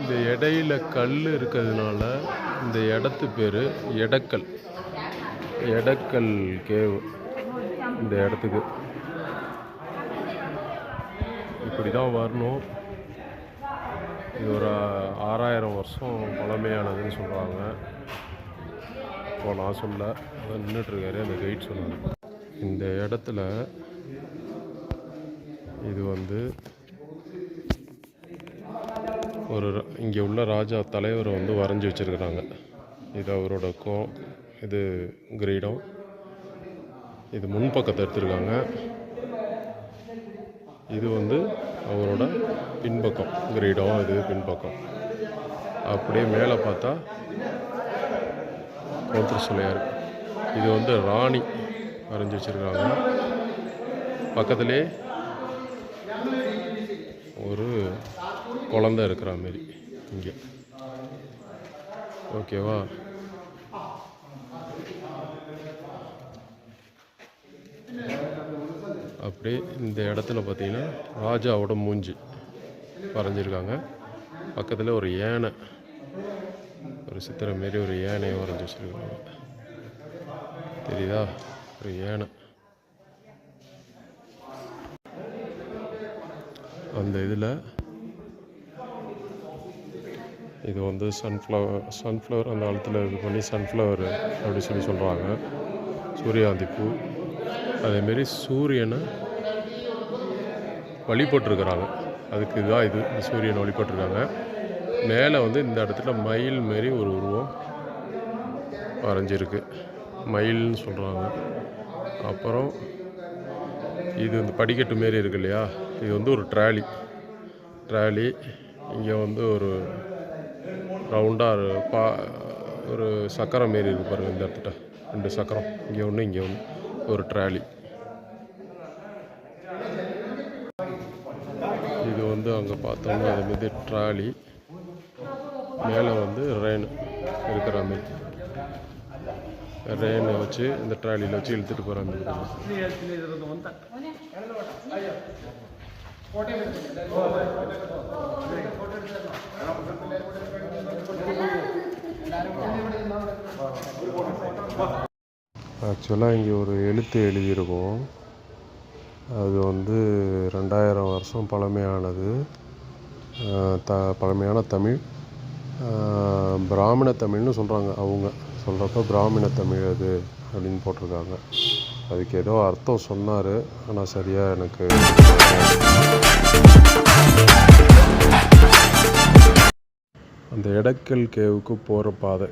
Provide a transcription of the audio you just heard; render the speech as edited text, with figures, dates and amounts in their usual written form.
இந்த இடையில கல் இருக்கிறதுனால இந்த இடத்து பேர் எடக்கல். எடக்கல் கேவ். இந்த இடத்துக்கு இப்படி தான் வரணும். இது ஒரு 6000 வருஷம் பழமையானதுன்னு சொல்கிறாங்க. இப்போ நான் சொல்ல, அதை நின்றுட்டுருக்காரு அந்த கைட் சொன்னாங்க. இந்த இடத்துல இது ஒரு இங்கே உள்ள ராஜா தலைவரை வரைஞ்சி வச்சுருக்குறாங்க. இது அவரோட இது கிரீடம். இது முன்பக்கத்தை எடுத்துருக்காங்க. இது அவரோட பின்பக்கம் கிரீடம். இது பின்பக்கம். அப்படியே மேலே பார்த்தா கவுண்டர் சிலையார். இது ராணி வரைஞ்சி வச்சுருக்காங்க. பக்கத்துலேயே ஒரு குழந்தை இருக்கிற மாரி இங்கே. ஓகேவா? அப்படியே இந்த இடத்துல பார்த்தீங்கன்னா ராஜாவோட மூஞ்சி வரைஞ்சிருக்காங்க. பக்கத்தில் ஒரு யானை, ஒரு சித்திரை மாரி ஒரு யானையை வரைஞ்சி வச்சுருக்காங்க. தெரியுதா? ஒரு யானை. அந்த இதில் இது சன்ஃப்ளவர் அந்த காலத்தில் இது பண்ணி சன்ஃப்ளவர் அப்படி சொல்கிறாங்க. சூரியகாந்தி பூ. அதேமாரி சூரியனை வழிபட்டுருக்குறாங்க. அதுக்கு இதுதான் இது சூரியனை வழிபட்டுருக்காங்க. மேலே இந்த இடத்துல மயில் மாரி ஒரு உருவம் வரைஞ்சிருக்கு. மயில்னு சொல்கிறாங்க. அப்புறம் இது படிக்கட்டு மாரி இருக்கு இல்லையா, இது ஒரு ட்ராலி. இங்கே ஒரு ரவுண்டாக ஒரு சக்கரம் மாரி இருக்குது பாருங்கள். இந்த இடத்துல 2 சக்கரம், இங்கே ஒன்று இங்கே ஒன்று, ஒரு ட்ராலி. இது அங்கே பார்த்தோம்னா அது மீது ட்ராலி. மேலே ரெயின் இருக்கிற மாதிரி ரெயினை வச்சு இந்த ட்ராலியில் வச்சு இழுத்துட்டு போகிறாங்க. ஆக்சுவலாக இங்கே ஒரு எழுத்து எழுதியிருக்கும். அது 2000 வருஷம் பழமையானது. பழமையான தமிழ். பிராமண தமிழ்னு சொல்கிறாங்க. அவங்க சொல்கிறப்ப பிராமண தமிழ் அது அப்படின்னு போட்டிருக்காங்க. அதுக்கு ஏதோ அர்த்தம் சொன்னார், ஆனால் சரியாக எனக்கு. அந்த எடக்கல் கேவுக்கு போகிற பாதை